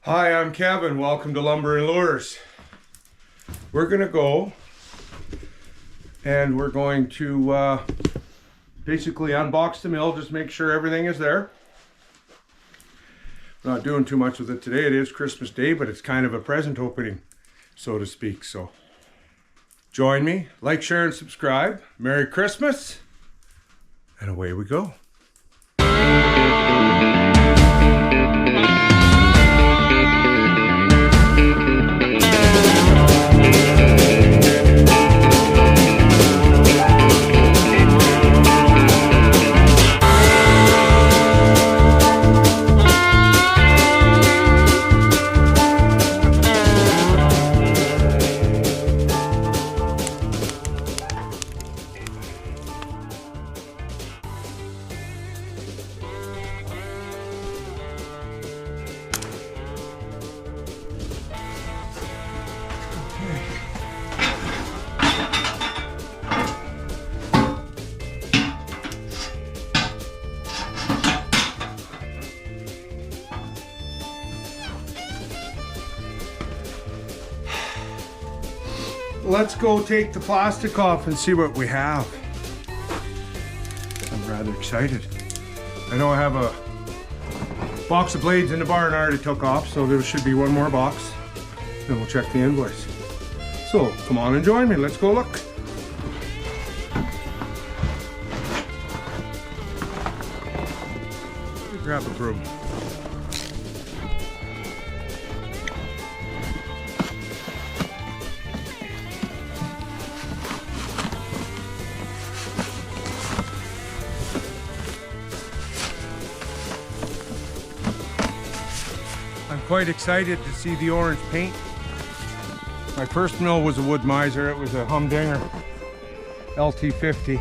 Hi, I'm Kevin. Welcome to Lumber and Lures. We're going to go and we're going to basically unbox the mill, just make sure everything is there. We're not doing too much with it today. It is Christmas Day, but it's kind of a present opening, so to speak. So join me, like, share, and subscribe. Merry Christmas, and away we go. Let's go take the plastic off and see what we have. I'm rather excited. I know I have a box of blades in the barn I already took off, so there should be one more box. Then we'll check the invoice. So come on and join me. Let's go look. Grab a broom. I'm quite excited to see the orange paint. My first mill was a Wood-Mizer. It was a Humdinger LT50.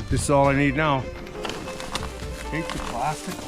This is all I need now. Take the plastic off.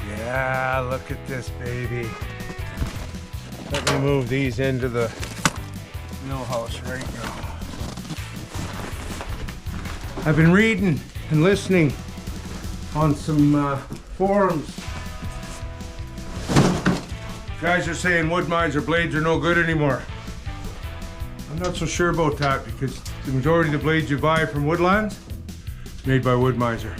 Yeah, look at this baby. Let me move these into the mill house right now. I've been reading and listening on some forums. Guys are saying Wood-Mizer blades are no good anymore. I'm not so sure about that because the majority of the blades you buy from Woodlands made by Wood-Mizer.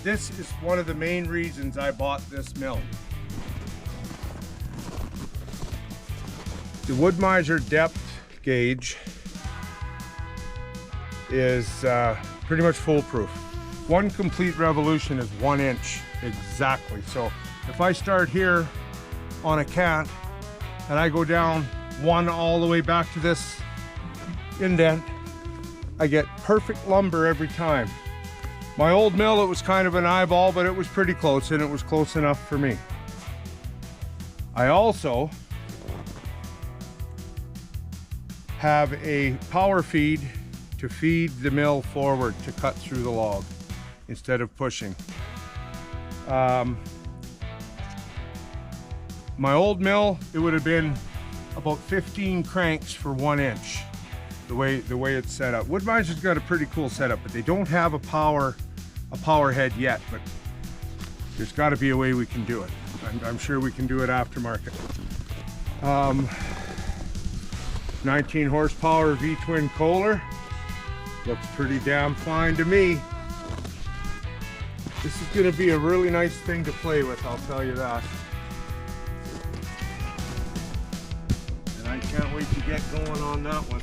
this is one of the main reasons I bought this mill. The Wood-Mizer depth gauge is pretty much foolproof. One complete revolution is 1 inch exactly. So if I start here on a cant and I go down 1 all the way back to this indent, I get perfect lumber every time. My old mill, it was kind of an eyeball, but it was pretty close, and it was close enough for me. I also have a power feed to feed the mill forward to cut through the log instead of pushing. My old mill, it would have been about 15 cranks for 1 inch, the way it's set up. Wood-Mizer's got a pretty cool setup, but they don't have a power head yet, but there's got to be a way we can do it. I'm sure we can do it aftermarket. 19 horsepower V-twin Kohler. Looks pretty damn fine to me. This is going to be a really nice thing to play with, I'll tell you that. And I can't wait to get going on that one.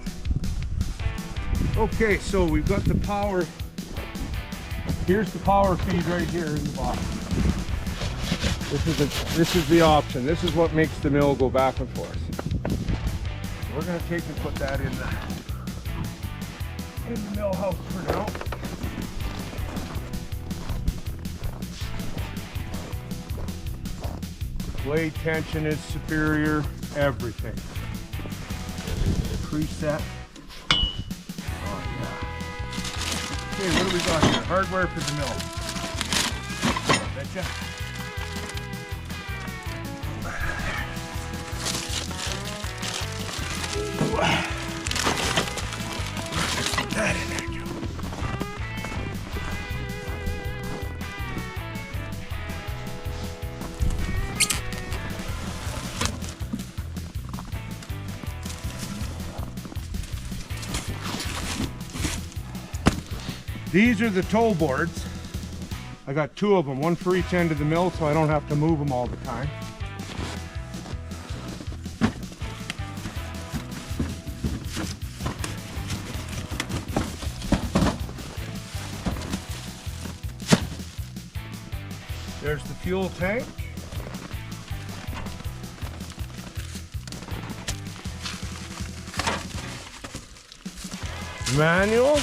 Okay, so we've got the power. Here's the power feed right here in the box. This is the option. This is what makes the mill go back and forth. We're going to take and put that in the mill house for now. Blade tension is superior, everything. Preset. Oh yeah. Okay, what do we got here? Hardware for the mill. Betcha. Put that in there, Joe. These are the toe boards. I got 2 of them, one for each end of the mill, so I don't have to move them all the time. There's the fuel tank. Manual.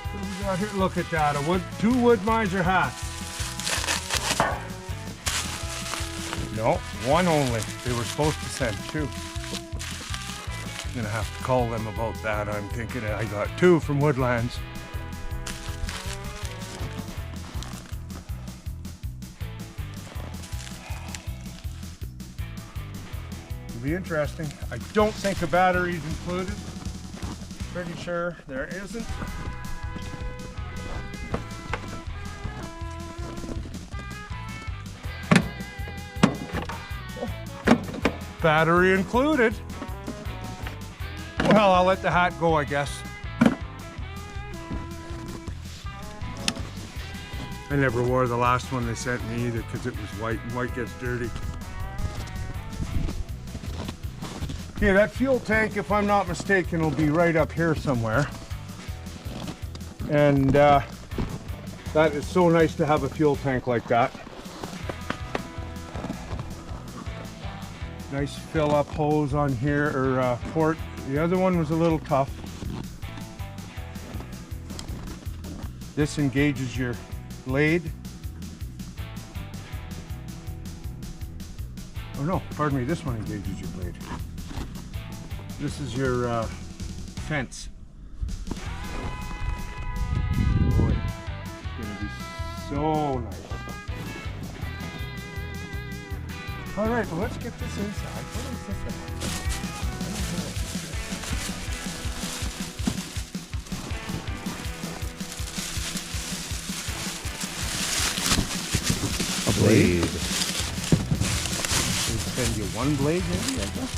What do we got here? Look at that, 2 Wood-Mizer hats. No, 1 only. They were supposed to send 2. I'm gonna have to call them about that. I'm thinking I got 2 from Woodlands. It'll be interesting. I don't think a battery's included. Pretty sure there isn't. Battery included. Well, I'll let the hat go, I guess. I never wore the last one they sent me either because it was white, and white gets dirty. Okay, that fuel tank, if I'm not mistaken, will be right up here somewhere. And that is so nice to have a fuel tank like that. Nice fill up hose on here, or port. The other one was a little tough. This engages your blade. Oh no, pardon me, this one engages your blade. This is your fence. Boy, it's gonna be so nice. All right, well, let's get this inside. What is this about? A blade. They send you 1 blade, maybe, I guess.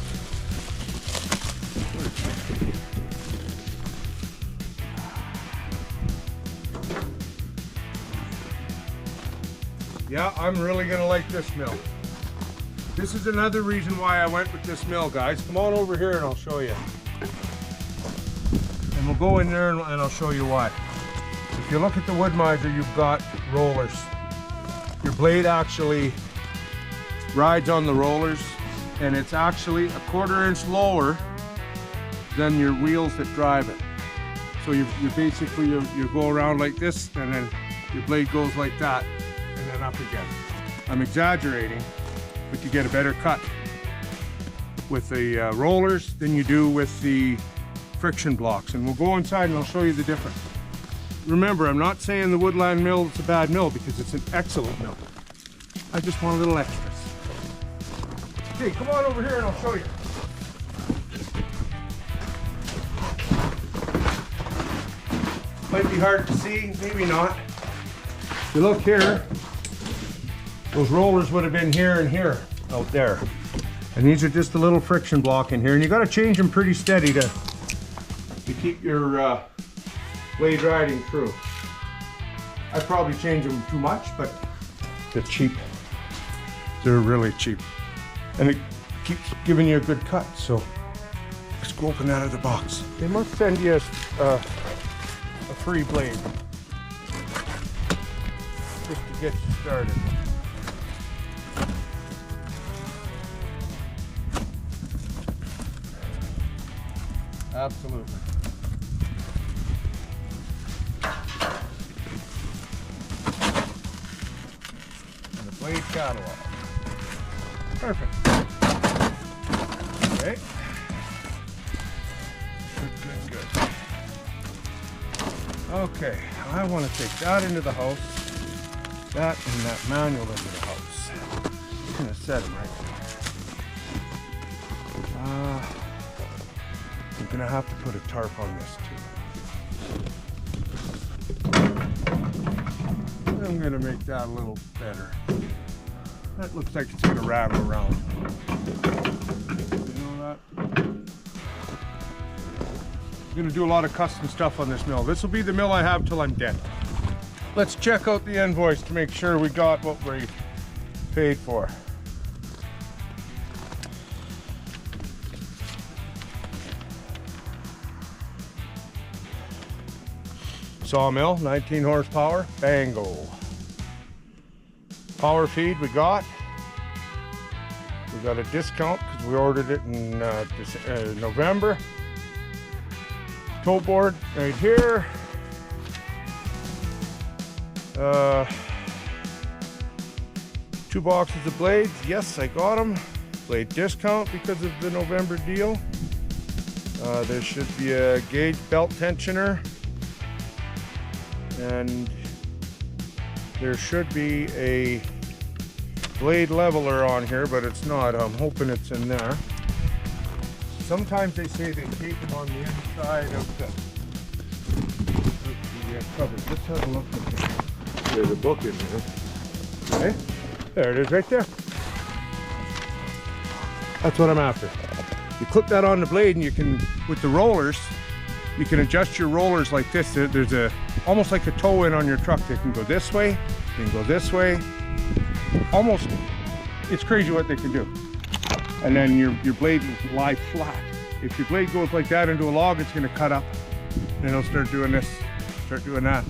Yeah, I'm really gonna like this mill. This is another reason why I went with this mill, guys. Come on over here and I'll show you. And we'll go in there and I'll show you why. If you look at the Wood-Mizer, you've got rollers. Your blade actually rides on the rollers, and it's actually a 1/4 inch lower than your wheels that drive it. So you basically you go around like this, and then your blade goes like that, and then up again. I'm exaggerating, but you get a better cut with the rollers than you do with the friction blocks. And we'll go inside and I'll show you the difference. Remember, I'm not saying the Woodland Mill is a bad mill, because it's an excellent mill. I just want a little extras. Okay, come on over here and I'll show you. Might be hard to see, maybe not. If you look here, those rollers would have been here and here, out there. And these are just a little friction block in here, and you got to change them pretty steady to keep your blade riding through. I probably change them too much, but they're cheap. They're really cheap. And it keeps giving you a good cut, so let's go open that other box. They must send you a free blade just to get you started. Absolutely. And the blade catalog. Perfect. Okay. Good. Okay, I want to take that into the house, that and that manual into the house. I'm going to set them right there. I'm going to have to put a tarp on this too. I'm going to make that a little better. That looks like it's going to rattle around. You know that? I'm going to do a lot of custom stuff on this mill. This will be the mill I have till I'm dead. Let's check out the invoice to make sure we got what we paid for. Sawmill, 19 horsepower, bango. Power feed we got a discount because we ordered it in November. Toe board right here. 2 boxes of blades. Yes, I got them. Blade discount because of the November deal. There should be a gauge belt tensioner. And there should be a blade leveler on here, but it's not. I'm hoping it's in there. Sometimes they say they tape them on the inside of the cover. Let's have a look at this. There's a book in there. Okay, there it is right there. That's what I'm after. You clip that on the blade and you can, with the rollers, you can adjust your rollers like this. There's almost like a toe in on your truck. They can go this way, they can go this way. Almost, it's crazy what they can do. And then your blade will lie flat. If your blade goes like that into a log, it's going to cut up. Then it'll start doing this, start doing that.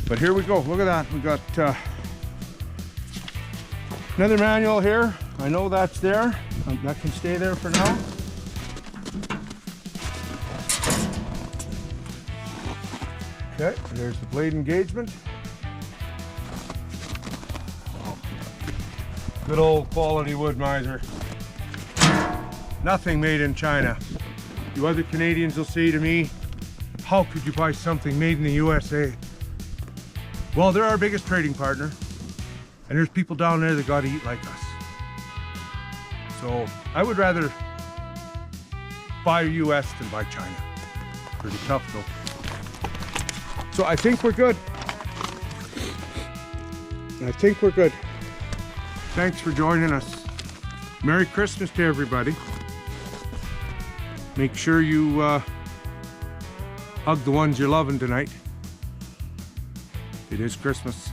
But here we go. Look at that. We got another manual here. I know that's there. That can stay there for now. Okay, there's the blade engagement. Good old quality Wood-Mizer. Nothing made in China. You other Canadians will say to me, how could you buy something made in the USA? Well, they're our biggest trading partner, and there's people down there that got to eat like us. So I would rather buy US than buy China. Pretty tough though. So I think we're good. Thanks for joining us. Merry Christmas to everybody. Make sure you hug the ones you're loving tonight. It is Christmas.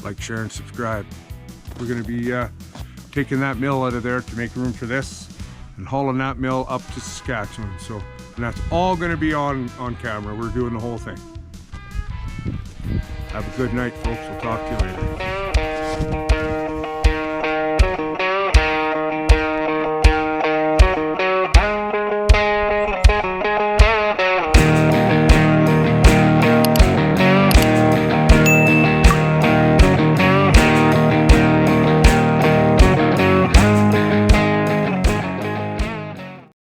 like, share, and subscribe. We're going to be taking that mill out of there to make room for this and hauling that mill up to Saskatchewan. So, and that's all going to be on camera. We're doing the whole thing. Have a good night, folks. We'll talk to you later.